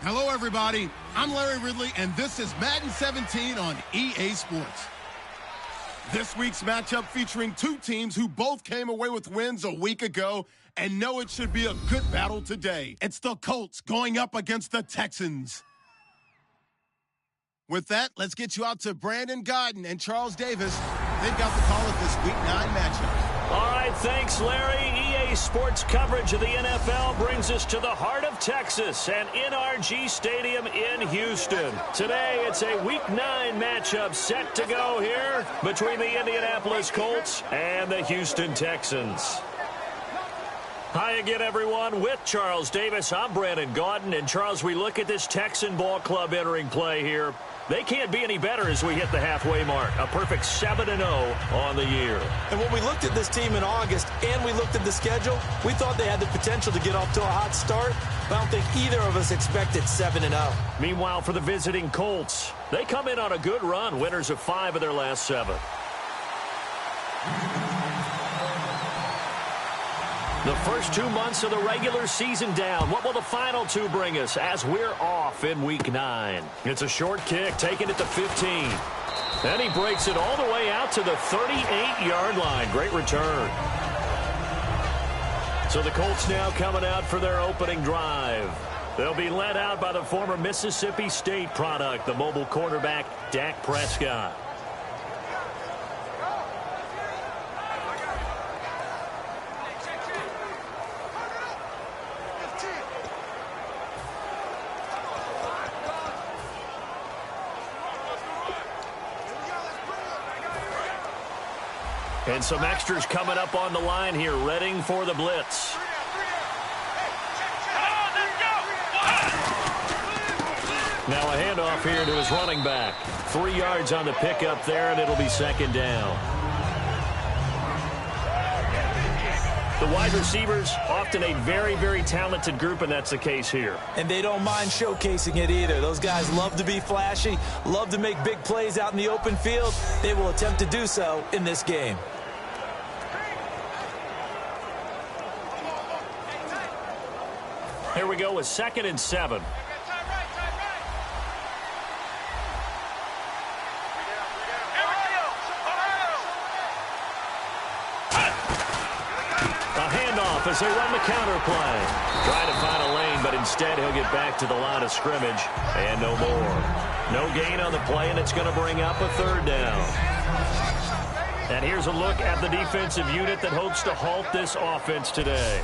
Hello, everybody. I'm Larry Ridley, and this is Madden 17 on EA Sports. This week's matchup featuring two teams who both came away with wins a week ago and know it should be a good battle today. It's the Colts going up against the Texans. With that, let's get you out to Brandon Godden and Charles Davis. They've got the call of this Week 9 matchup. All right, thanks, Larry. EA Sports coverage of the NFL brings us to the heart of Texas and NRG Stadium in Houston. Today, it's a Week 9 matchup set to go here between the Indianapolis Colts and the Houston Texans. Hi again, everyone. With Charles Davis, I'm Brandon Gaudin. And, Charles, we look at this Texan ball club entering play here. They can't be any better as we hit the halfway mark. A perfect 7-0 on the year. And when we looked at this team in August and we looked at the schedule, we thought they had the potential to get off to a hot start. But I don't think either of us expected 7-0. Meanwhile, for the visiting Colts, they come in on a good run, winners of 5 of their last 7. The first 2 months of the regular season down. What will the final 2 bring us as we're off in Week 9? It's a short kick, taking it to 15. Then he breaks it all the way out to the 38-yard line. Great return. So the Colts now coming out for their opening drive. They'll be led out by the former Mississippi State product, the mobile quarterback, Dak Prescott. And some extras coming up on the line here, readying for the blitz. Now a handoff here to his running back. 3 yards on the pickup there, and it'll be second down. The wide receivers, often a very, very talented group, and that's the case here. And they don't mind showcasing it either. Those guys love to be flashy, love to make big plays out in the open field. They will attempt to do so in this game. Here we go with 2nd and 7. A handoff as they run the counter play. Trying to find a lane, but instead he'll get back to the line of scrimmage and no more. No gain on the play, and it's going to bring up a 3rd down. And here's a look at the defensive unit that hopes to halt this offense today.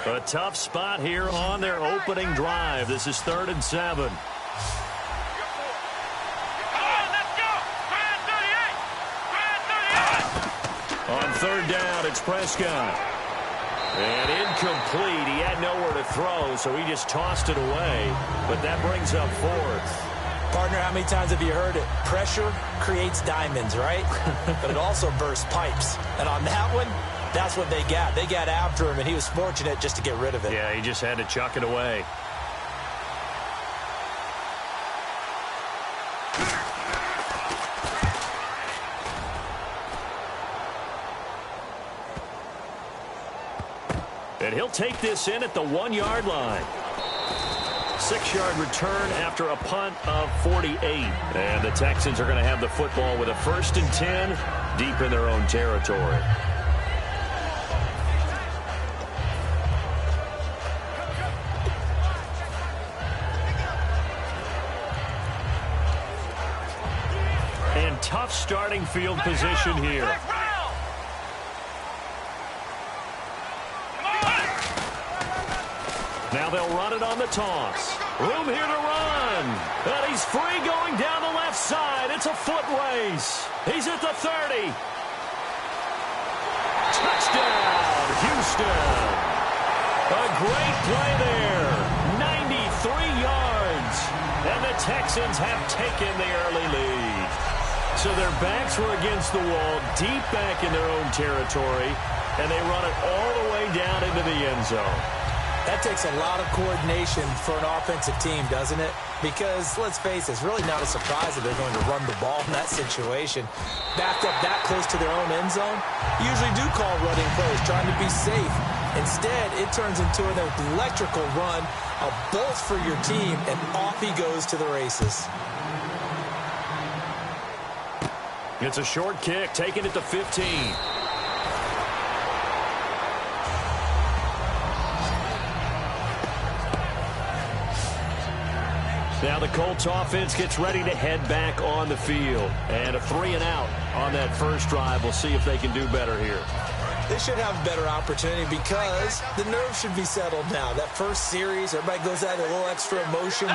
A tough spot here on their opening drive. This is 3rd and 7. On 3rd down, it's Prescott. And incomplete. He had nowhere to throw, so he just tossed it away. But that brings up 4th. Partner, how many times have you heard it? Pressure creates diamonds, right? But it also bursts pipes. And on that one, that's what they got. They got after him, and he was fortunate just to get rid of it. Yeah, he just had to chuck it away. And he'll take this in at the 1-yard line. 6-yard return after a punt of 48. And the Texans are going to have the football with a 1st and 10 deep in their own territory. And tough starting field position here. Now they'll run it on the toss. Room here to run. And he's free going down the left side. It's a foot race. He's at the 30. Touchdown, Houston. A great play there. 93 yards. And the Texans have taken the early lead. So their backs were against the wall, deep back in their own territory, and they run it all the way down into the end zone. That takes a lot of coordination for an offensive team, doesn't it? Because, let's face it, it's really not a surprise that they're going to run the ball in that situation. Backed up that close to their own end zone, you usually do call running plays, trying to be safe. Instead, it turns into an electrical run, a bolt for your team, and off he goes to the races. It's a short kick, taking it to 15. Now the Colts offense gets ready to head back on the field. And a 3-and-out on that first drive. We'll see if they can do better here. They should have a better opportunity because the nerves should be settled now. That first series, everybody goes out with a little extra emotion.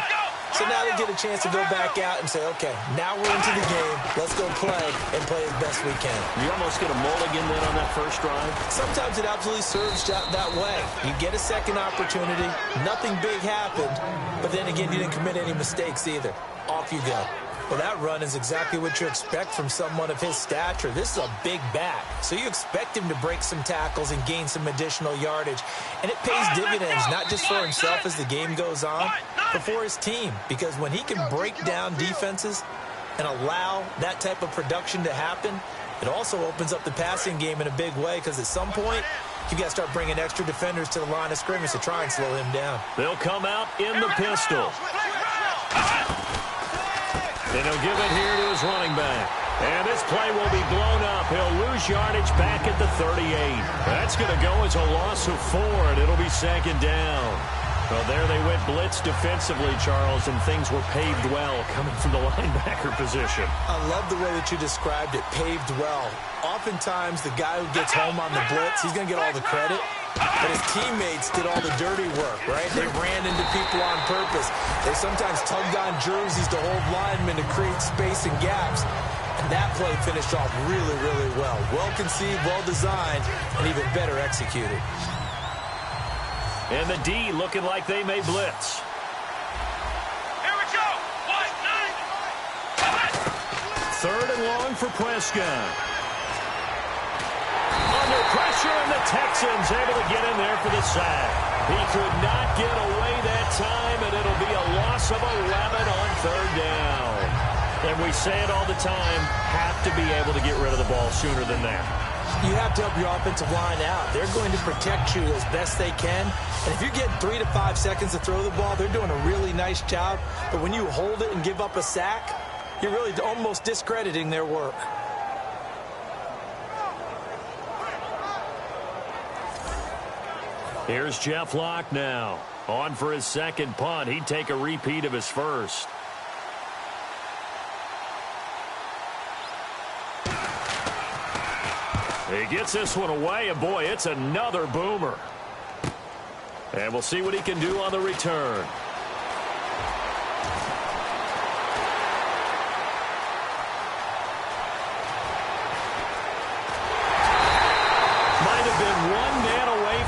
So now they get a chance to go back out and say, okay, now we're into the game. Let's go play and play as best we can. You almost get a mulligan then on that first drive? Sometimes it absolutely serves that way. You get a second opportunity. Nothing big happened. But then again, you didn't commit any mistakes either. Off you go. Well, that run is exactly what you expect from someone of his stature. This is a big back, so you expect him to break some tackles and gain some additional yardage. And it pays dividends, not just for himself as the game goes on, but for his team. Because when he can break down defenses and allow that type of production to happen, it also opens up the passing game in a big way, because at some point, you got to start bringing extra defenders to the line of scrimmage to try and slow him down. They'll come out in the pistol. And he'll give it here to his running back. And this play will be blown up. He'll lose yardage back at the 38. That's going to go as a loss of 4, and it'll be second down. Well, there they went blitz defensively, Charles, and things were paved well coming from the linebacker position. I love the way that you described it, paved well. Oftentimes, the guy who gets home on the blitz, he's going to get all the credit. But his teammates did all the dirty work, right? They ran into people on purpose. They sometimes tugged on jerseys to hold linemen to create space and gaps. And that play finished off really, really well. Well conceived, well designed, and even better executed. And the D looking like they may blitz. Here we go. 3rd and long for Prescott. Under pressure, and the Texans able to get in there for the sack. He could not get away that time, and it'll be a loss of 11 on 3rd down. And we say it all the time, have to be able to get rid of the ball sooner than that. You have to help your offensive line out. They're going to protect you as best they can. And if you're getting 3 to 5 seconds to throw the ball, they're doing a really nice job. But when you hold it and give up a sack, you're really almost discrediting their work. Here's Jeff Locke now. On for his second punt. He'd take a repeat of his first. He gets this one away, and boy, it's another boomer. And we'll see what he can do on the return.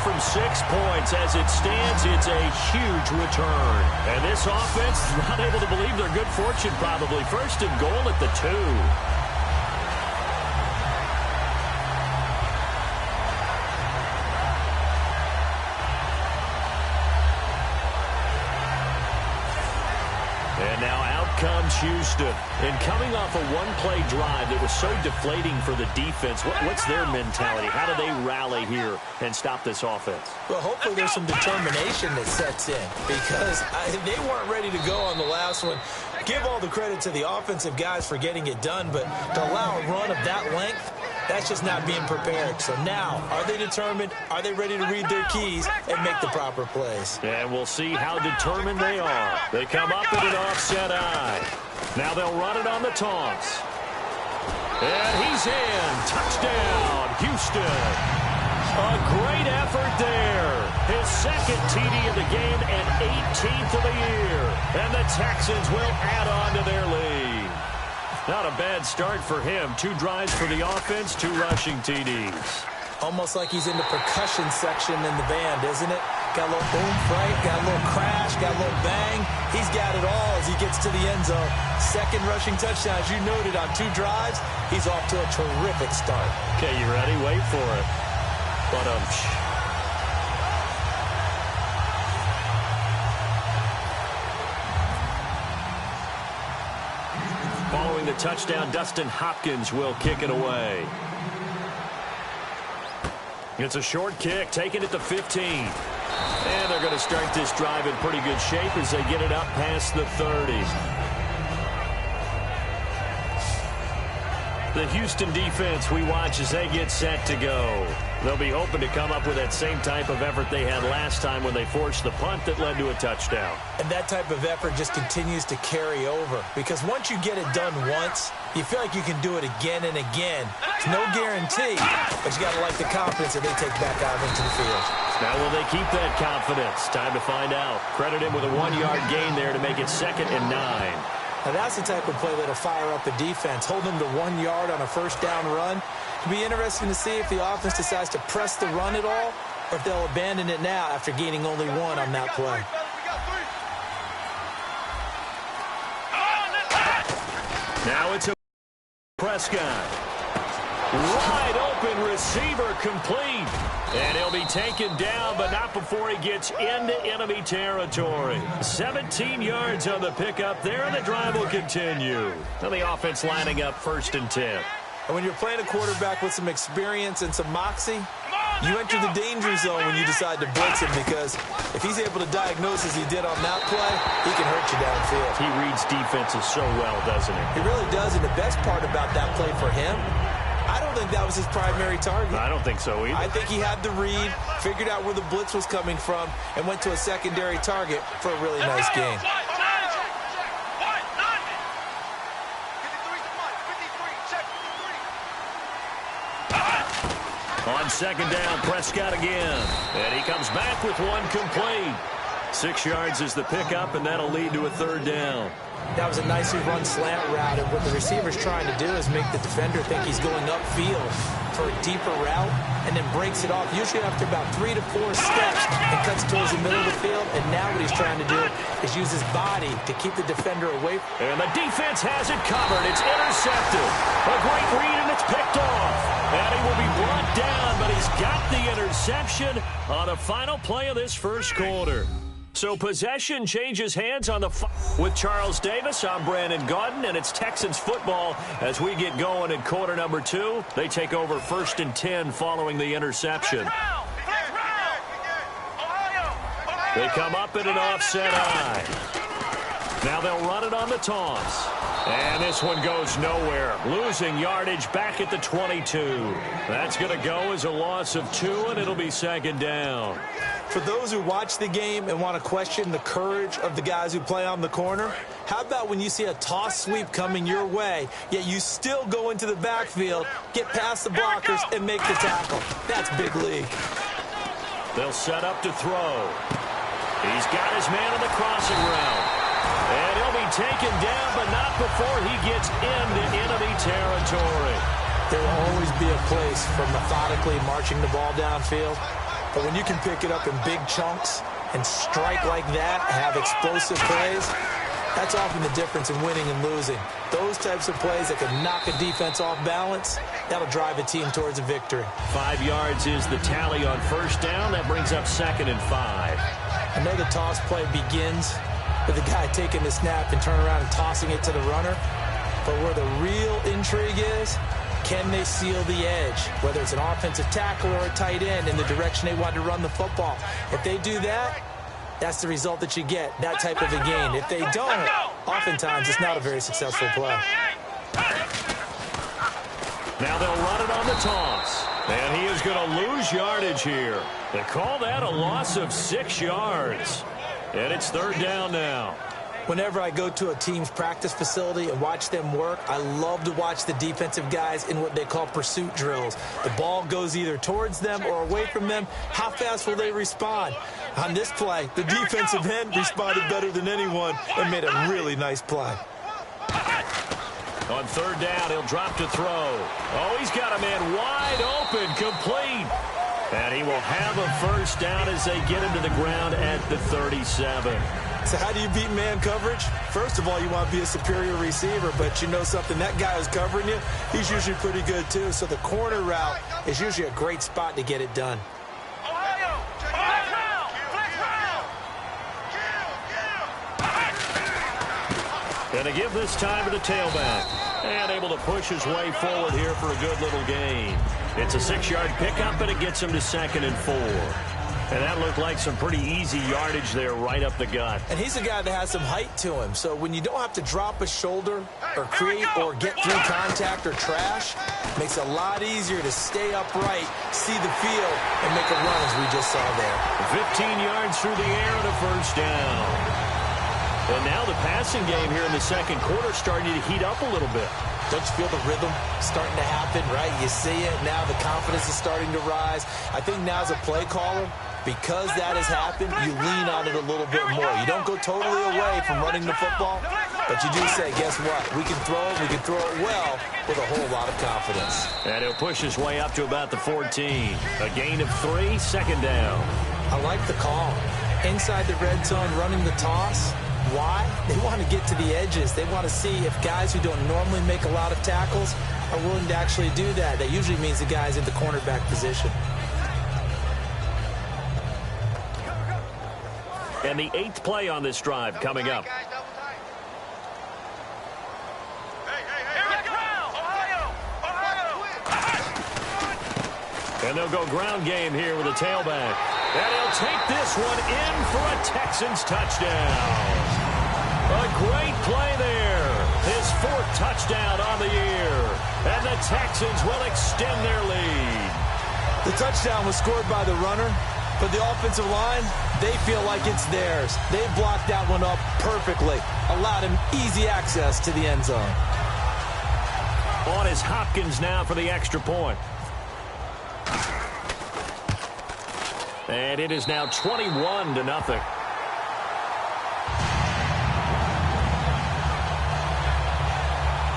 From 6 points. As it stands, it's a huge return. And this offense is not able to believe their good fortune, probably. 1st and goal at the 2. And now out comes Houston. And coming off a one-play drive that was so deflating for the defense, what's their mentality? How do they rally here and stop this offense? Well, hopefully there's some determination that sets in, because they weren't ready to go on the last one. Give all the credit to the offensive guys for getting it done, but to allow a run of that length, that's just not being prepared. So now, are they determined? Are they ready to read their keys and make the proper plays? And we'll see how determined they are. They come up with an offset eye. Now they'll run it on the toss. And he's in. Touchdown, Houston. A great effort there. His 2nd TD of the game and 18th of the year. And the Texans will add on to their lead. Not a bad start for him. 2 drives for the offense, 2 rushing TDs. Almost like he's in the percussion section in the band, isn't it? Got a little boom, right? Got a little crash, got a little bang. He's got it all as he gets to the end zone. 2nd rushing touchdown, as you noted, on 2 drives. He's off to a terrific start. Okay, you ready? Wait for it. But touchdown. Dustin Hopkins will kick it away. It's a short kick, taking it to 15. And they're going to start this drive in pretty good shape as they get it up past the 30. The Houston defense we watch as they get set to go. They'll be hoping to come up with that same type of effort they had last time when they forced the punt that led to a touchdown. And that type of effort just continues to carry over, because once you get it done once, you feel like you can do it again and again. It's no guarantee, but you got to like the confidence that they take back out into the field. Now will they keep that confidence? Time to find out. Credit him with a 1-yard gain there to make it 2nd and 9. Now that's the type of play that'll fire up the defense. Hold them to 1 yard on a first down run. It'll be interesting to see if the offense decides to press the run at all, or if they'll abandon it now after gaining only 1 on that play. Now it's a Prescott. Wide open receiver complete. And he'll be taken down, but not before he gets into enemy territory. 17 yards on the pickup there, and the drive will continue. And the offense lining up 1st and 10. And when you're playing a quarterback with some experience and some moxie, you enter the danger zone when you decide to blitz him, because if he's able to diagnose as he did on that play, he can hurt you downfield. He reads defenses so well, doesn't he? He really does, and the best part about that play for him, I don't think that was his primary target. I don't think so either. I think he had the read, figured out where the blitz was coming from, and went to a secondary target for a really nice game. On 2nd down, Prescott again. And he comes back with 1 complete. 6 yards is the pickup, and that'll lead to a 3rd down. That was a nicely run slant route, and what the receiver's trying to do is make the defender think he's going upfield for a deeper route, and then breaks it off, usually after about 3 to 4 steps, and cuts towards the middle of the field. And now what he's trying to do is use his body to keep the defender away. And the defense has it covered. It's intercepted. A great read, and it's picked off. And he will be brought down, but he's got the interception on the final play of this first quarter. So possession changes hands on the with Charles Davis. I'm Brandon Gaudin, and it's Texans football as we get going in quarter number 2. They take over 1st and 10 following the interception. They come up in an offset eye. Now they'll run it on the toss. And this one goes nowhere. Losing yardage back at the 22. That's going to go as a loss of 2, and it'll be 2nd down. For those who watch the game and want to question the courage of the guys who play on the corner, how about when you see a toss sweep coming your way, yet you still go into the backfield, get past the blockers, and make the tackle? That's big league. They'll set up to throw. He's got his man on the crossing route. And he'll be taken down, but not before he gets into enemy territory. There will always be a place for methodically marching the ball downfield. But when you can pick it up in big chunks and strike like that, have explosive plays, that's often the difference in winning and losing. Those types of plays that can knock a defense off balance, that'll drive a team towards a victory. 5 yards is the tally on 1st down. That brings up 2nd and 5. I know the toss play begins with the guy taking the snap and turning around and tossing it to the runner. But where the real intrigue is, can they seal the edge, whether it's an offensive tackle or a tight end, in the direction they want to run the football? If they do that, that's the result that you get, that type of a gain. If they don't, oftentimes it's not a very successful play. Now they'll run it on the toss. And he is going to lose yardage here. They call that a loss of 6 yards. And it's 3rd down now. Whenever I go to a team's practice facility and watch them work, I love to watch the defensive guys in what they call pursuit drills. The ball goes either towards them or away from them. How fast will they respond? On this play, the defensive end responded better than anyone and made a really nice play. On 3rd down, he'll drop to throw. Oh, he's got a man wide open, complete. And he will have a 1st down as they get him to the ground at the 37. So how do you beat man coverage? First of all, you want to be a superior receiver, but you know something, that guy who's covering you, he's usually pretty good too. So the corner route is usually a great spot to get it done. And to give this time to the tailback. And able to push his way forward here for a good little gain. It's a 6-yard pickup, and it gets him to 2nd and 4. And that looked like some pretty easy yardage there right up the gut. And he's a guy that has some height to him. So when you don't have to drop a shoulder or create or get through contact or trash, makes it a lot easier to stay upright, see the field, and make a run as we just saw there. 15 yards through the air and a first down. And now the passing game here in the second quarter starting to heat up a little bit. Don't you feel the rhythm starting to happen, right? You see it now. The confidence is starting to rise. I think now as a play caller, because that has happened, you lean on it a little bit more. You don't go totally away from running the football, but you do say, guess what? We can throw it. We can throw it well with a whole lot of confidence. And he'll push his way up to about the 14. A gain of 3, 2nd down. I like the call. Inside the red zone, running the toss. Why? They want to get to the edges. They want to see if guys who don't normally make a lot of tackles are willing to actually do that. That usually means the guy's in the cornerback position. And the 8th play on this drive coming up. And they'll go ground game here with a tailback. And he'll take this one in for a Texans touchdown. A great play there. His 4th touchdown on the year. And the Texans will extend their lead. The touchdown was scored by the runner, but the offensive line, they feel like it's theirs. They blocked that one up perfectly. Allowed him easy access to the end zone. On is Hopkins now for the extra point. And it is now 21-0.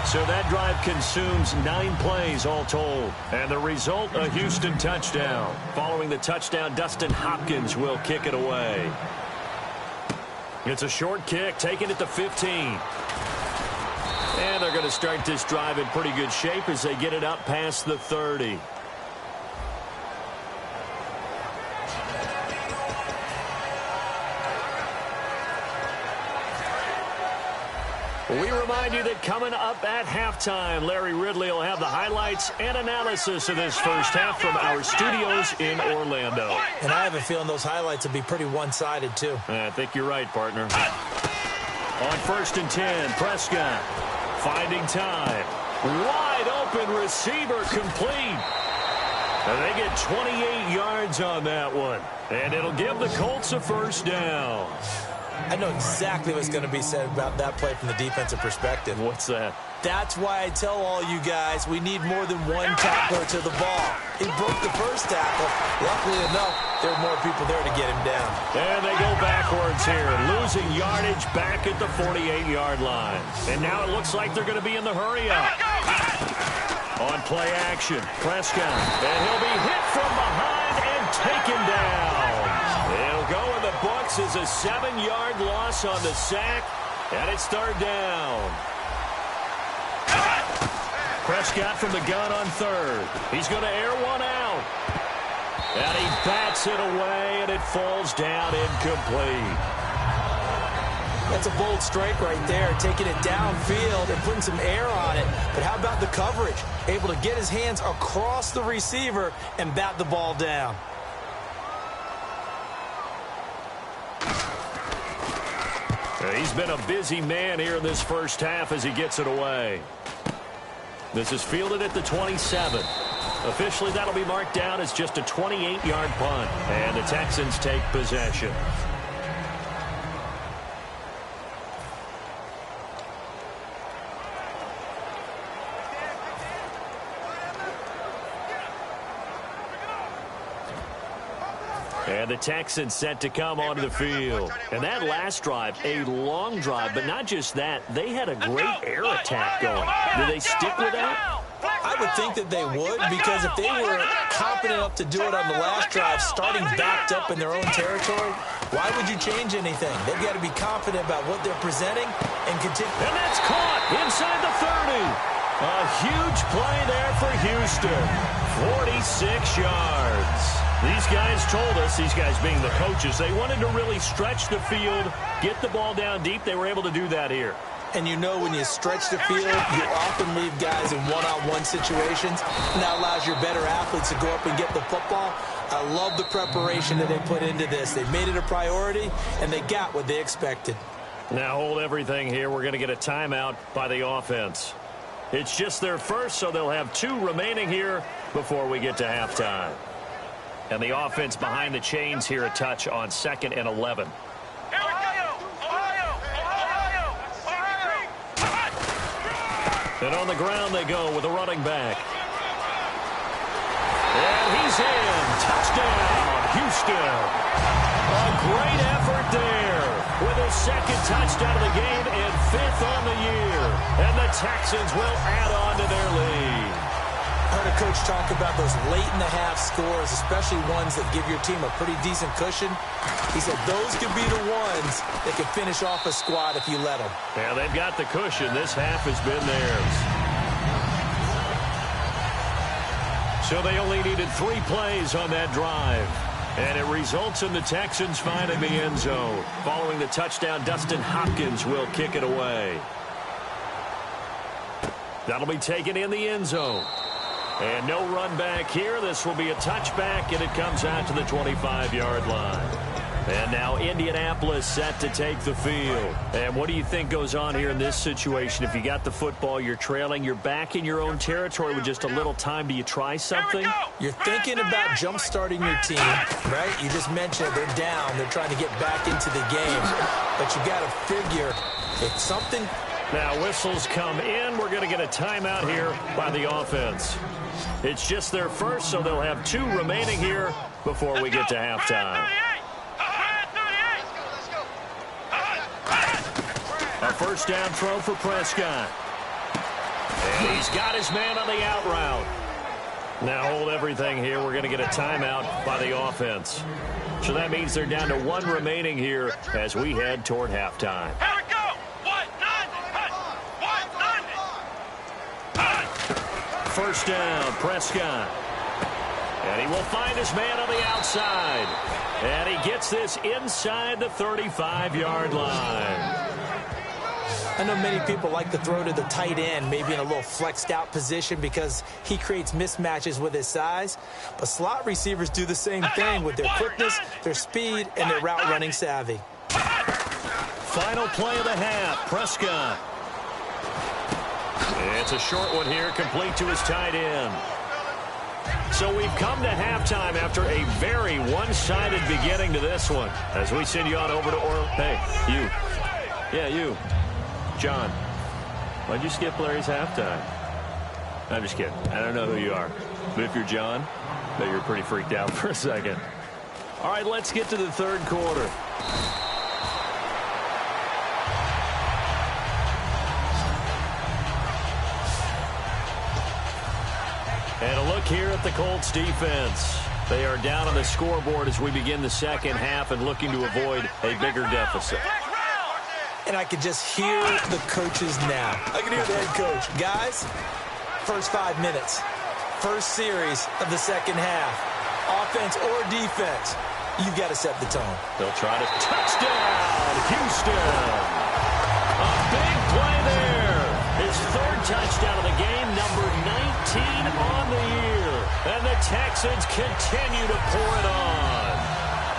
So that drive consumes 9 plays all told. And the result, a Houston touchdown. Following the touchdown, Dustin Hopkins will kick it away. It's a short kick, taking it to 15. And they're going to start this drive in pretty good shape as they get it up past the 30. We remind you that coming up at halftime, Larry Ridley will have the highlights and analysis of this first half from our studios in Orlando. And I have a feeling those highlights will be pretty one-sided, too. I think you're right, partner. On 1st and 10, Prescott finding time. Wide open receiver complete. And they get 28 yards on that one. And it'll give the Colts a first down. I know exactly what's going to be said about that play from the defensive perspective. What's that? That's why I tell all you guys we need more than one tackler to the ball. He broke the first tackle. Luckily enough, there were more people there to get him down. And they go backwards here, losing yardage back at the 48-yard line. And now it looks like they're going to be in the hurry-up. On play action, Prescott. And he'll be hit from behind and taken down. It'll go in the books as a 7-yard loss on the sack, and it's 3rd down. Prescott from the gun on 3rd. He's going to air one out. And he bats it away, and it falls down incomplete. That's a bold strike right there, taking it downfield and putting some air on it. But how about the coverage? Able to get his hands across the receiver and bat the ball down. He's been a busy man here in this first half as he gets it away. This is fielded at the 27. Officially, that'll be marked down as just a 28-yard punt. And the Texans take possession. And the Texans set to come onto the field. And that last drive, a long drive, but not just that. They had a great air attack going. Do they stick with that? I would think that they would, because if they were confident enough to do it on the last drive, starting backed up in their own territory, why would you change anything? They've got to be confident about what they're presenting and continue. And that's caught inside the 30. A huge play there for Houston. 46 yards. These guys told us, these guys being the coaches, they wanted to really stretch the field, get the ball down deep. They were able to do that here. And you know when you stretch the field, you often leave guys in one-on-one situations, and that allows your better athletes to go up and get the football. I love the preparation that they put into this. They made it a priority, and they got what they expected. Now hold everything here. We're going to get a timeout by the offense. It's just their first, so they'll have 2 remaining here before we get to halftime. And the offense behind the chains here, a touch on 2nd and 11. And on the ground they go with a running back. And he's in. Touchdown, Houston. A great effort there with his 2nd touchdown of the game and 5th on the year. And the Texans will add on to their lead. I heard a coach talk about those late-in-the-half scores, especially ones that give your team a pretty decent cushion. He said those could be the ones that can finish off a squad if you let them. Yeah, they've got the cushion. This half has been theirs. So they only needed 3 plays on that drive. And it results in the Texans finding the end zone. Following the touchdown, Dustin Hopkins will kick it away. That'll be taken in the end zone. And no run back here. This will be a touchback, and it comes out to the 25-yard line. And now Indianapolis set to take the field. And what do you think goes on here in this situation? If you got the football, you're trailing, you're back in your own territory with just a little time. Do you try something? You're thinking about jump-starting your team, right? You just mentioned they're down. They're trying to get back into the game. But you got to figure if something... Now whistles come in. We're going to get a timeout here by the offense. It's just their first, so they'll have 2 remaining here before we get to halftime. A first down throw for Prescott. And he's got his man on the out route. Now hold everything here. We're going to get a timeout by the offense. So that means they're down to 1 remaining here as we head toward halftime. Here we go. 1-9. First down, Prescott. And he will find his man on the outside. And he gets this inside the 35-yard line. I know many people like to throw to the tight end, maybe in a little flexed out position because he creates mismatches with his size. But slot receivers do the same thing with their quickness, their speed, and their route running savvy. Final play of the half, Prescott. It's a short one here, complete to his tight end. So we've come to halftime after a very one-sided beginning to this one. As we send you on over to Hey, you. Yeah, you. John, why'd you skip Larry's halftime? I'm just kidding. I don't know who you are. But if you're John, I bet you're pretty freaked out for a second. All right, let's get to the third quarter. And a look here at the Colts defense. They are down on the scoreboard as we begin the second half and looking to avoid a bigger deficit. And I could just hear the coaches now. I can hear the head coach. Guys, first 5 minutes, first series of the second half, offense or defense, you've got to set the tone. They'll try to touchdown, Houston. A big play there. His 3rd touchdown of the game, number 19 on the year. And the Texans continue to pour it on.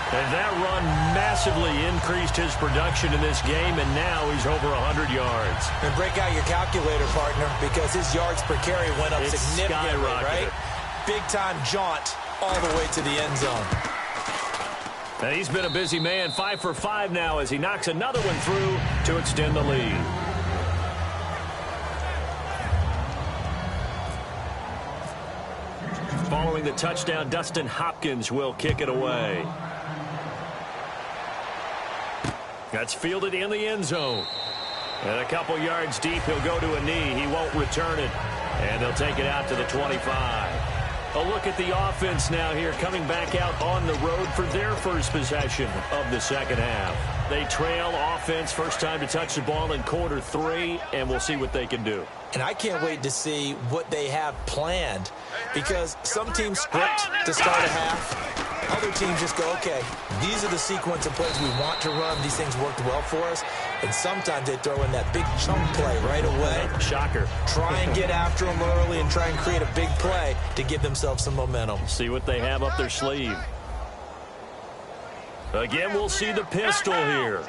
And that run massively increased his production in this game, and now he's over 100 yards. And break out your calculator, partner, because his yards per carry went up significantly, right? Big-time jaunt all the way to the end zone. And he's been a busy man, 5 for 5 now as he knocks another one through to extend the lead. Following the touchdown, Dustin Hopkins will kick it away. That's fielded in the end zone. And a couple yards deep, he'll go to a knee. He won't return it. And they'll take it out to the 25. A look at the offense now here, coming back out on the road for their first possession of the second half. They trail offense, first time to touch the ball in quarter 3, and we'll see what they can do. And I can't wait to see what they have planned, because some teams script to start a half. Other teams just go, okay, these are the sequence of plays we want to run. These things worked well for us. And sometimes they throw in that big chunk play right away. Shocker. Try and get after them early and try and create a big play to give themselves some momentum. See what they have up their sleeve. Again, we'll see the pistol here.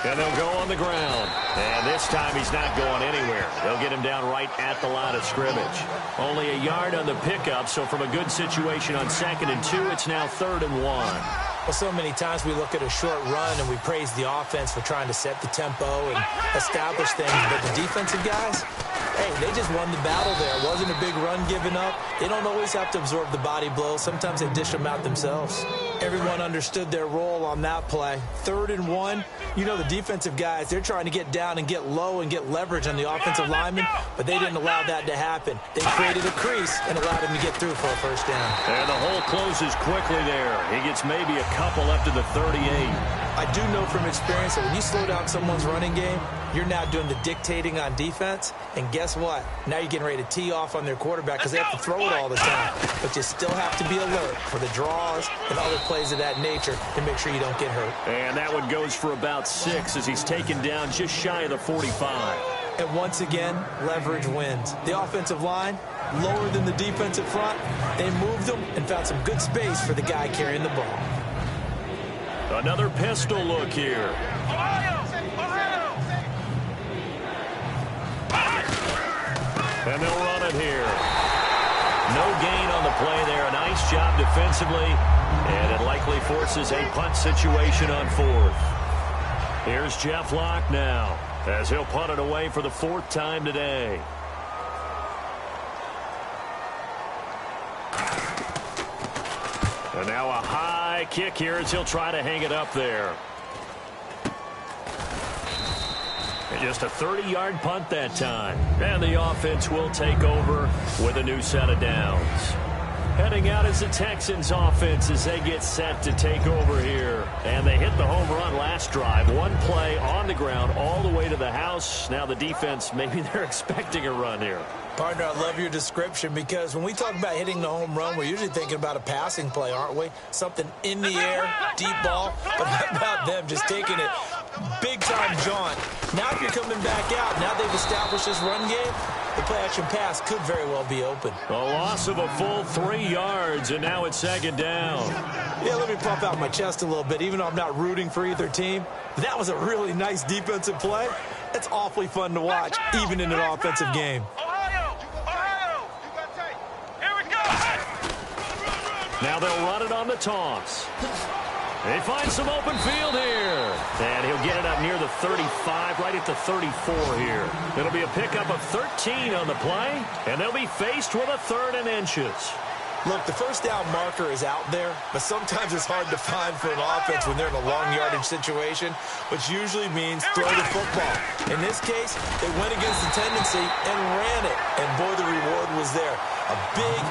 And they'll go on the ground. And this time he's not going anywhere. They'll get him down right at the line of scrimmage. Only a yard on the pickup, so from a good situation on 2nd and 2, it's now 3rd and 1. Well, so many times we look at a short run and we praise the offense for trying to set the tempo and establish things. But the defensive guys, hey, they just won the battle there. It wasn't a big run given up. They don't always have to absorb the body blows. Sometimes they dish them out themselves. Everyone understood their role on that play. 3rd and 1. You know, the defensive guys, they're trying to get down and get low and get leverage on the offensive lineman, but they didn't allow that to happen. They created a crease and allowed him to get through for a first down. And the hole closes quickly there. He gets maybe a couple up to the 38. I do know from experience that when you slow down someone's running game, you're now doing the dictating on defense. And guess what? Now you're getting ready to tee off on their quarterback because they have to throw it all the time. But you still have to be alert for the draws and other plays of that nature to make sure you don't get hurt. And that one goes for about 6 as he's taken down just shy of the 45. And once again, leverage wins. The offensive line, lower than the defensive front, they moved them and found some good space for the guy carrying the ball. Another pistol look here. And they'll run it here. No gain on the play there. A nice job defensively. And it likely forces a punt situation on 4th. Here's Jeff Locke now as he'll punt it away for the 4th time today. And now a high kick here as he'll try to hang it up there. And just a 30-yard punt that time. And the offense will take over with a new set of downs. Heading out is the Texans offense as they get set to take over here. And they hit the home run last drive. One play on the ground all the way to the house. Now the defense, maybe they're expecting a run here. Partner, I love your description because when we talk about hitting the home run, we're usually thinking about a passing play, aren't we? Something in the air, deep ball. But how about them just taking it big-time jaunt? Now if you're coming back out, now they've established this run game, the play-action pass could very well be open. A loss of a full 3 yards, and now it's 2nd down. Yeah, let me pump out my chest a little bit, even though I'm not rooting for either team. That was a really nice defensive play. It's awfully fun to watch, even in an offensive game. Now they'll run it on the toss. They find some open field here. And he'll get it up near the 35, right at the 34 here. It'll be a pickup of 13 on the play, and they'll be faced with a 3rd and inches. Look, the first down marker is out there, but sometimes it's hard to find for an offense when they're in a long yardage situation, which usually means throw the football. In this case, they went against the tendency and ran it. And boy, the reward was there. A big,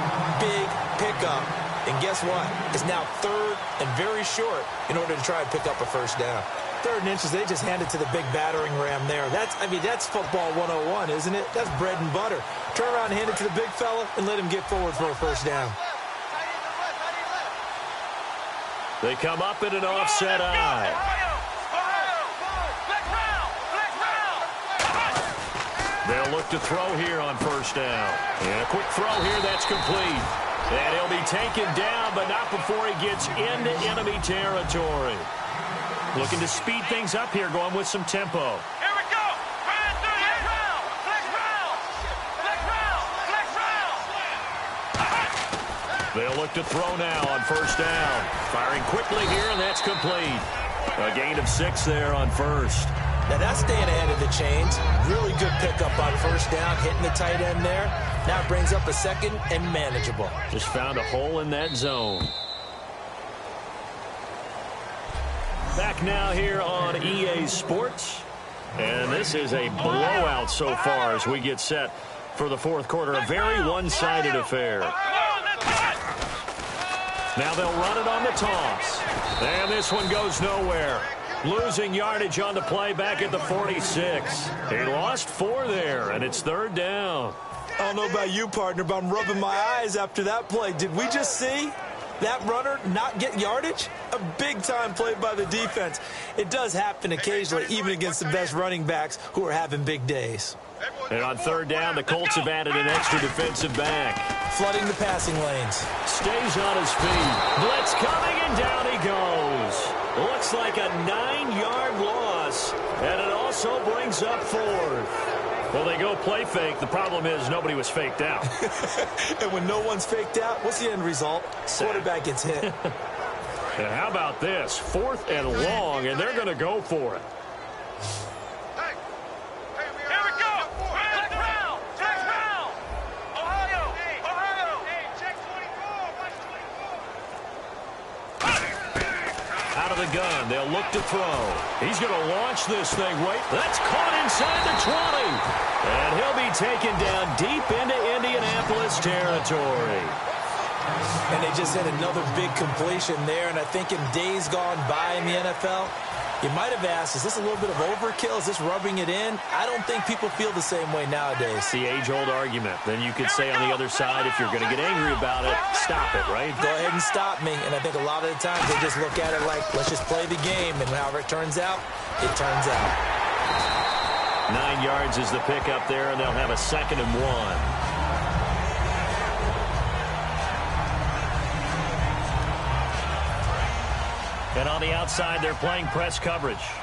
big pickup. And guess what? It's now 3rd and very short in order to try and pick up a first down. 3rd and inches, they just hand it to the big battering ram there. That's football 101, isn't it? That's bread and butter. Turn around and hand it to the big fella and let him get forward for a first down. They come up in an offset eye. They'll look to throw here on first down. And a quick throw here, that's complete. And he'll be taken down, but not before he gets into enemy territory. Looking to speed things up here, going with some tempo. Here we go. Flex round. They'll look to throw now on first down. Firing quickly here, and that's complete. A gain of 6 there on first. Now that's staying ahead of the chains. Really good pickup on first down, hitting the tight end there. Now it brings up a 2nd and manageable. Just found a hole in that zone. Back now here on EA Sports. And this is a blowout so far as we get set for the 4th quarter. A very one-sided affair. Now they'll run it on the toss. And this one goes nowhere. Losing yardage on the play back at the 46. He lost 4 there, and it's 3rd down. don't know about you, partner, but I'm rubbing my eyes after that play. Did we just see that runner not get yardage? A big-time play by the defense. It does happen occasionally, even against the best running backs who are having big days. And on third down, the Colts have added an extra defensive back. Flooding the passing lanes. Stays on his feet. Blitz coming, and down he goes. Looks like a 9-yard loss, and it also brings up fourth. Well, they go play fake. The problem is nobody was faked out. And when no one's faked out, what's the end result? Quarterback gets hit. And how about this? 4th and long, and they're going to go for it. Here we go. Flex round. Flex round. Ohio. Ohio. Hey, check 24. Watch 24. Out of the gun, they'll look to throw. He's going to launch this thing. Wait, that's caught inside the 20. And he'll be taken down deep into Indianapolis territory. And they just had another big completion there. And I think in days gone by in the NFL, you might have asked, is this a little bit of overkill? Is this rubbing it in? I don't think people feel the same way nowadays. The age-old argument. Then you could say on the other side, if you're going to get angry about it, stop it, right? Go ahead and stop me. And I think a lot of the times they just look at it like, let's just play the game. And however it turns out, it turns out. 9 yards is the pickup there, and they'll have a 2nd and 1. And on the outside, they're playing press coverage. Here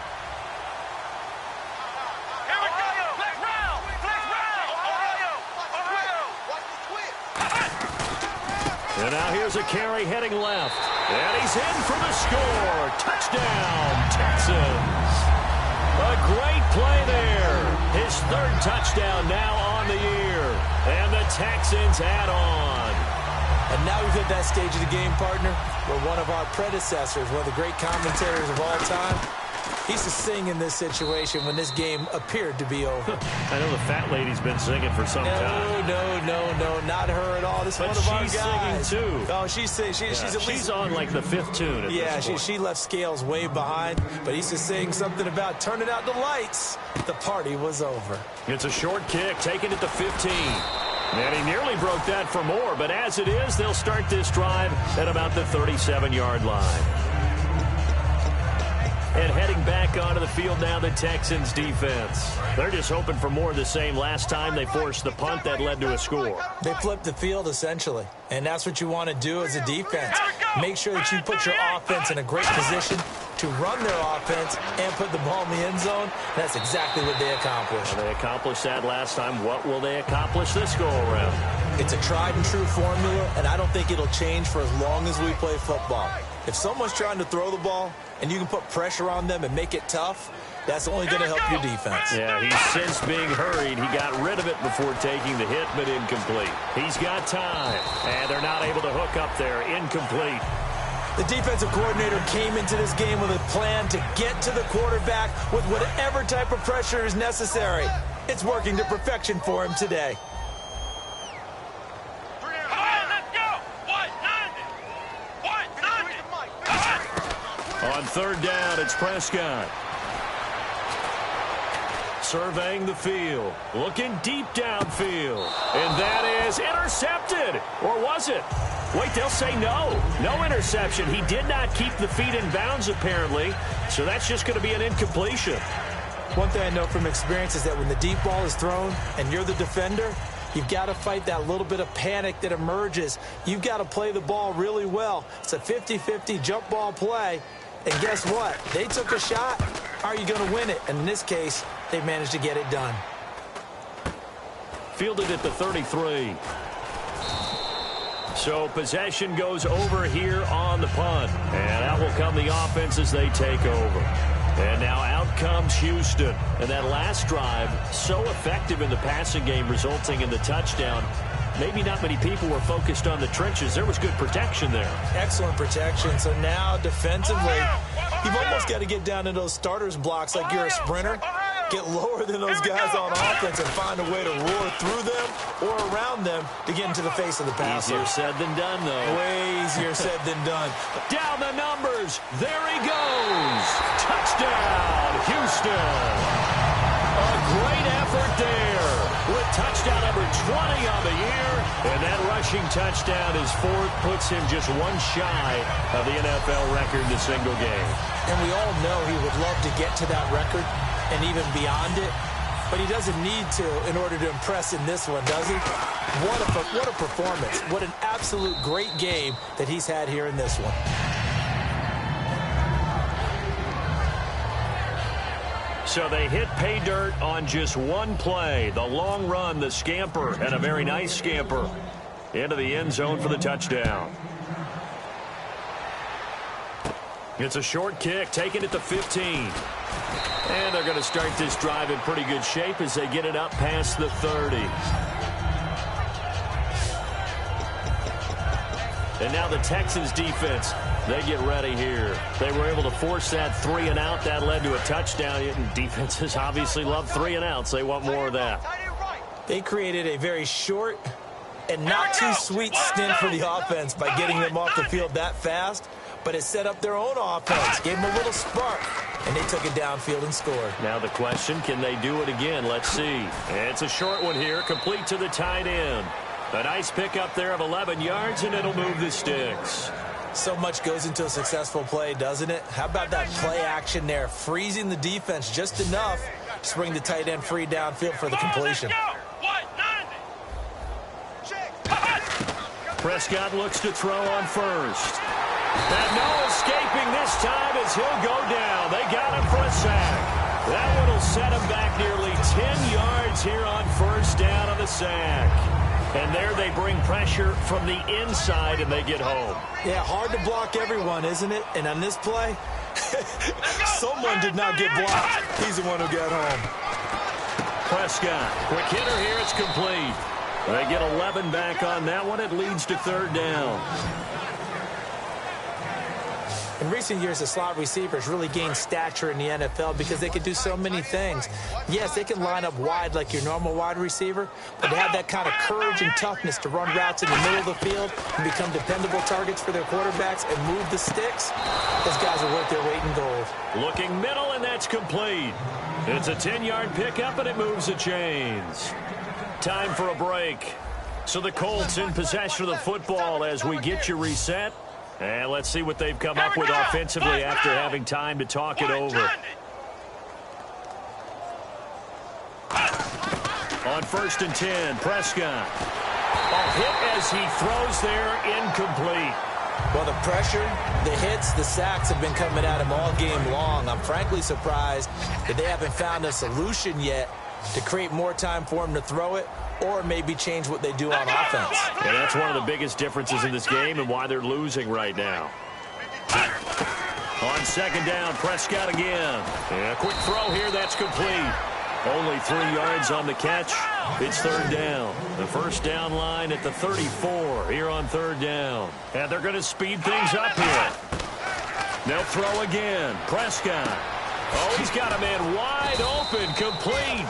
we go. Flex round. Flex round. Ohio. Ohio. Watch the twist. And now here's a carry heading left. And he's in for the score. Touchdown, Texans. A great play there. His 3rd touchdown now on the year. And the Texans add on. And now we've hit that stage of the game, partner, where one of our predecessors, one of the great commentators of all time, he used to sing in this situation when this game appeared to be over. I know the fat lady's been singing for some time. No, not her at all. This is one of our guys. She's singing, too. Oh, she's singing. She's on, like, the 5th tune at this point. she left Scales way behind, but he used to sing something about turning out the lights. The party was over. It's a short kick, taken at the 15. And he nearly broke that for more, but as it is, they'll start this drive at about the 37-yard line. And heading back onto the field now, the Texans defense. They're just hoping for more of the same. Last time they forced the punt that led to a score. They flipped the field, essentially. And that's what you want to do as a defense. Make sure that you put your offense in a great position to run their offense and put the ball in the end zone. That's exactly what they accomplished. Well, they accomplished that last time. What will they accomplish this go-around? It's a tried-and-true formula, and I don't think it'll change for as long as we play football. If someone's trying to throw the ball and you can put pressure on them and make it tough, that's only going to help your defense. Yeah, he's since being hurried. He got rid of it before taking the hit, but incomplete. He's got time, and they're not able to hook up there. Incomplete. The defensive coordinator came into this game with a plan to get to the quarterback with whatever type of pressure is necessary. It's working to perfection for him today. On third down, it's Prescott. Surveying the field, looking deep downfield. And that is intercepted. Or was it? Wait, they'll say no. No interception. He did not keep the feet in bounds, apparently. So that's just going to be an incompletion. One thing I know from experience is that when the deep ball is thrown and you're the defender, you've got to fight that little bit of panic that emerges. You've got to play the ball really well. It's a 50-50 jump ball play. And guess what? They took a shot. Are you going to win it? And in this case, they managed to get it done. Fielded at the 33. So possession goes over here on the punt. And out will come the offense as they take over. And now out comes Houston. And that last drive, so effective in the passing game, resulting in the touchdown. Maybe not many people were focused on the trenches. There was good protection there. Excellent protection. So now defensively, you've almost got to get down to those starters blocks like you're a sprinter. Get lower than those guys on offense and find a way to roar through them or around them to get into the face of the passer. Easier said than done, though. Way easier said than done. Down the numbers. There he goes. Touchdown, Houston. A great effort there with touchdown number 20 on the year. And that rushing touchdown is fourth, puts him just one shy of the NFL record in a single game. And we all know he would love to get to that record and even beyond it. But he doesn't need to in order to impress in this one, does he? What a performance. What an absolute great game that he's had here in this one. So they hit pay dirt on just one play. The long run, the scamper, and a very nice scamper into the end zone for the touchdown. It's a short kick, taken at the 15. And they're going to start this drive in pretty good shape as they get it up past the 30. And now the Texans defense, they get ready here. They were able to force that 3 and out. That led to a touchdown. And defenses obviously love 3 and outs. They want more of that. They created a very short and not too sweet stint for the offense by getting them off the field that fast. But it set up their own offense, gave them a little spark, and they took it downfield and scored. Now the question, can they do it again? Let's see. It's a short one here, complete to the tight end. A nice pickup there of 11 yards, and it'll move the sticks. So much goes into a successful play, doesn't it? How about that play action there, freezing the defense just enough to bring the tight end free downfield for the completion. Prescott looks to throw on first. And no escaping this time as he'll go down. They got him for a sack. That one will set him back nearly 10 yards here on first down on the sack. And there they bring pressure from the inside and they get home. Yeah, hard to block everyone, isn't it? And on this play, someone did not get blocked. He's the one who got home. Prescott, quick hitter here, it's complete. They get 11 back on that one. It leads to third down. In recent years, the slot receivers really gained stature in the NFL because they can do so many things. Yes, they can line up wide like your normal wide receiver, but they have that kind of courage and toughness to run routes in the middle of the field and become dependable targets for their quarterbacks and move the sticks. Those guys are worth their weight in gold. Looking middle, and that's complete. It's a 10-yard pickup, and it moves the chains. Time for a break. So the Colts in possession of the football as we get you reset. And let's see what they've come up with offensively after having time to talk it over. On 1st and 10, Prescott. A hit as he throws there, incomplete. Well, the pressure, the hits, the sacks have been coming at him all game long. I'm frankly surprised that they haven't found a solution yet to create more time for him to throw it, or maybe change what they do on offense. And that's one of the biggest differences in this game and why they're losing right now. On 2nd down, Prescott again. And a quick throw here, that's complete. Only 3 yards on the catch. It's third down. The first down line at the 34 here on third down. And they're going to speed things up here. They'll throw again. Prescott. Oh, he's got a man wide open, complete.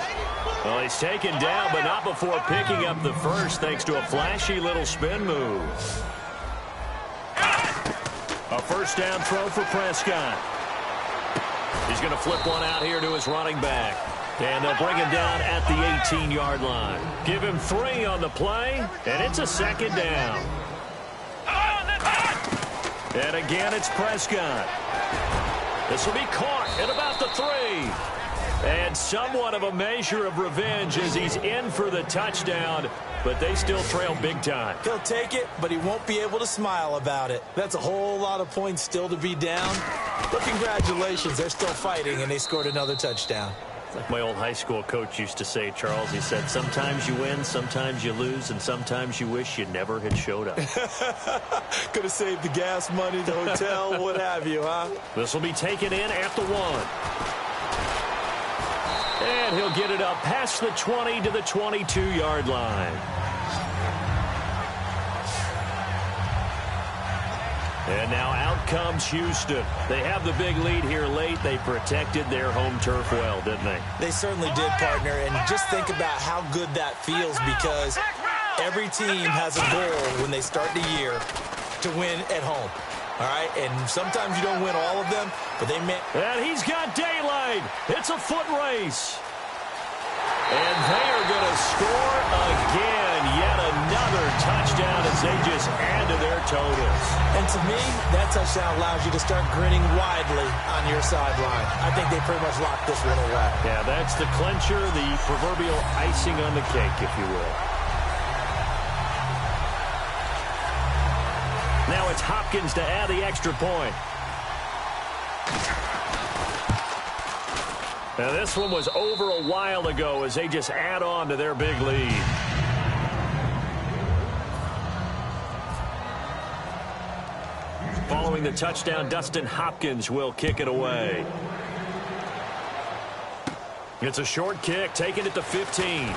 Well, he's taken down, but not before picking up the first, thanks to a flashy little spin move. A first down throw for Prescott. He's going to flip one out here to his running back. And they'll bring him down at the 18-yard line. Give him 3 on the play, and it's a 2nd down. And again, it's Prescott. This will be caught at about the 3. And somewhat of a measure of revenge as he's in for the touchdown, but they still trail big time. He'll take it, but he won't be able to smile about it. That's a whole lot of points still to be down. But congratulations, they're still fighting, and they scored another touchdown. Like my old high school coach used to say, Charles, he said, sometimes you win, sometimes you lose, and sometimes you wish you never had showed up. Could have saved the gas money, the hotel, what have you, huh? This will be taken in at the 1. And he'll get it up past the 20 to the 22-yard line. And now out comes Houston. They have the big lead here late. They protected their home turf well, didn't they? They certainly did, partner. And just think about how good that feels, because every team has a goal when they start the year to win at home. All right, and sometimes you don't win all of them, but they may. And he's got daylight. It's a foot race. And they are going to score again. Yet another touchdown as they just add to their totals. And to me, that touchdown allows you to start grinning widely on your sideline. I think they pretty much locked this one away. Yeah, that's the clincher, the proverbial icing on the cake, if you will. Now it's Hopkins to add the extra point. Now this one was over a while ago as they just add on to their big lead. Following the touchdown, Dustin Hopkins will kick it away. It's a short kick, taking it to 15.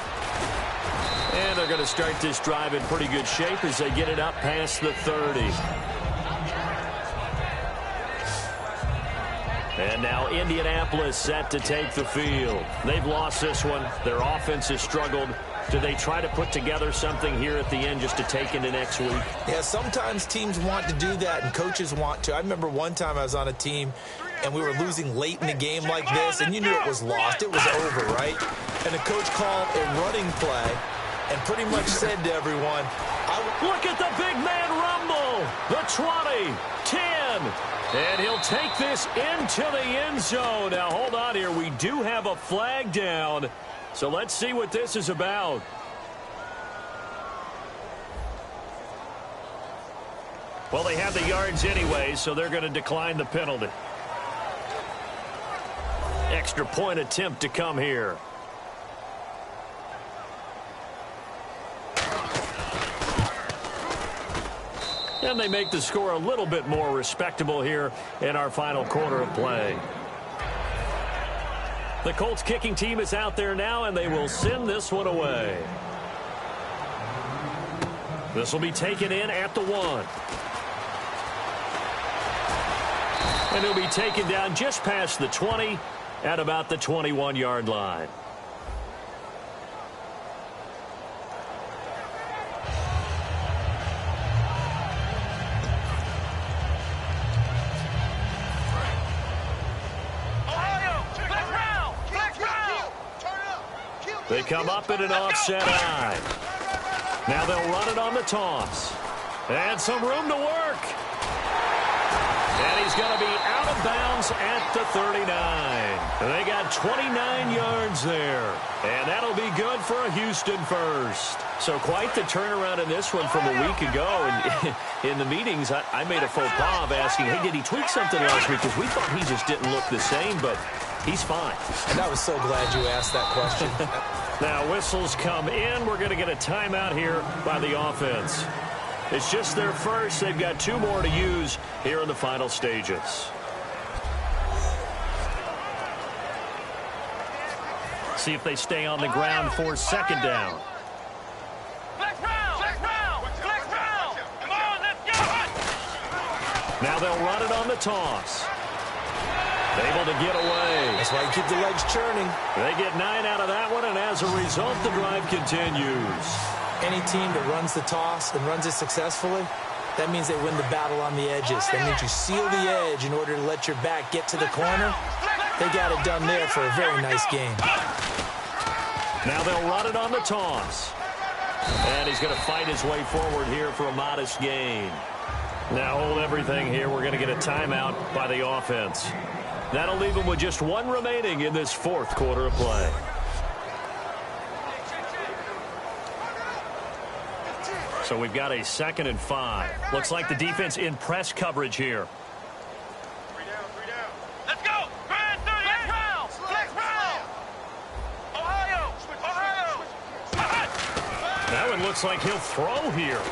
And they're going to start this drive in pretty good shape as they get it up past the 30. And now Indianapolis set to take the field. They've lost this one. Their offense has struggled. Do they try to put together something here at the end just to take into next week? Yeah, sometimes teams want to do that and coaches want to. I remember one time I was on a team and we were losing late in the game like this, and you knew it was lost. It was over, right? And the coach called a running play and pretty much said to everyone, look at the big man rumble. The 20, 10. And he'll take this into the end zone. Now, hold on here. We do have a flag down. So let's see what this is about. Well, they have the yards anyway, so they're going to decline the penalty. Extra point attempt to come here. And they make the score a little bit more respectable here in our final quarter of play. The Colts kicking team is out there now, and they will send this one away. This will be taken in at the 1. And he'll be taken down just past the 20 at about the 21-yard line. They come up in an offset eye. Now they'll run it on the toss. And some room to work. And he's going to be out of bounds at the 39. They got 29 yards there. And that'll be good for a Houston first. So quite the turnaround in this one from a week ago. And in the meetings, I made a faux pas of asking, hey, did he tweak something last week? Because we thought he just didn't look the same, but he's fine. And I was so glad you asked that question. Now whistles come in. We're going to get a timeout here by the offense. It's just their first. They've got 2 more to use here in the final stages. See if they stay on the ground for second down. Now they'll run it on the toss. Able to get away. That's why you keep the legs churning. They get 9 out of that one, and as a result, the drive continues. Any team that runs the toss and runs it successfully, that means they win the battle on the edges. That means you seal the edge in order to let your back get to the corner. They got it done there for a very nice game. Now they'll run it on the toss. And he's going to fight his way forward here for a modest gain. Now hold everything here. We're going to get a timeout by the offense. That'll leave them with just 1 remaining in this 4th quarter of play. So we've got a 2nd and 5. Looks like the defense in press coverage here. 3 down. Let's go. Grind through. Flex round. Ohio. That one looks like he'll throw here.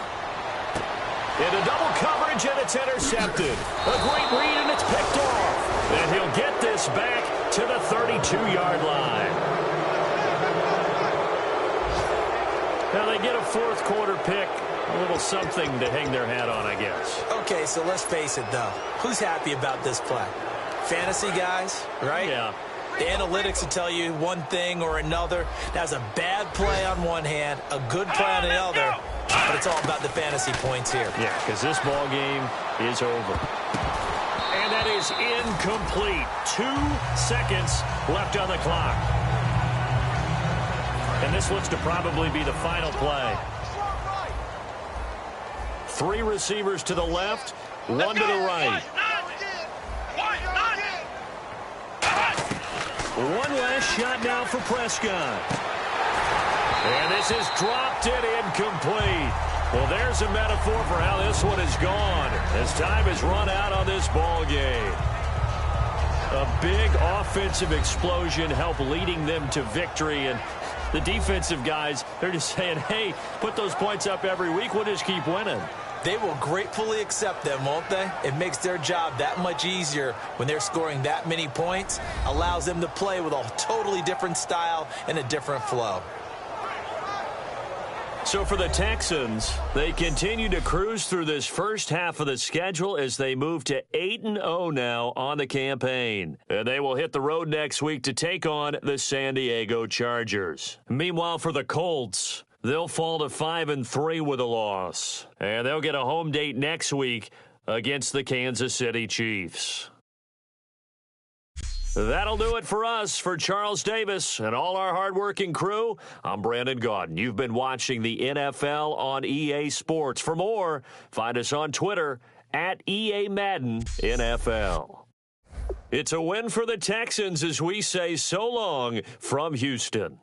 Into double coverage, and it's intercepted. A great read, and it's picked off. And he'll get this back to the 32-yard line. Now they get a 4th quarter pick. A little something to hang their hat on, I guess. Okay, so let's face it, though. Who's happy about this play? Fantasy guys, right? Yeah. The analytics will tell you one thing or another. That's a bad play on one hand, a good play on the other. But it's all about the fantasy points here. Yeah, because this ball game is over. And that is incomplete. 2 seconds left on the clock. And this looks to probably be the final play. 3 receivers to the left, 1 to the right. One last shot now for Prescott. And this is dropped it incomplete. Well, there's a metaphor for how this one is gone as time has run out on this ball game. A big offensive explosion helped leading them to victory, and the defensive guys, they're just saying, hey, put those points up every week, we'll just keep winning. They will gratefully accept them, won't they? It makes their job that much easier when they're scoring that many points, allows them to play with a totally different style and a different flow. So for the Texans, they continue to cruise through this first half of the schedule as they move to 8-0 now on the campaign. And they will hit the road next week to take on the San Diego Chargers. Meanwhile, for the Colts, they'll fall to 5-3 with a loss. And they'll get a home date next week against the Kansas City Chiefs. That'll do it for us. For Charles Davis and all our hardworking crew, I'm Brandon Gaudin. You've been watching the NFL on EA Sports. For more, find us on Twitter at EA Madden NFL. It's a win for the Texans as we say so long from Houston.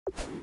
it.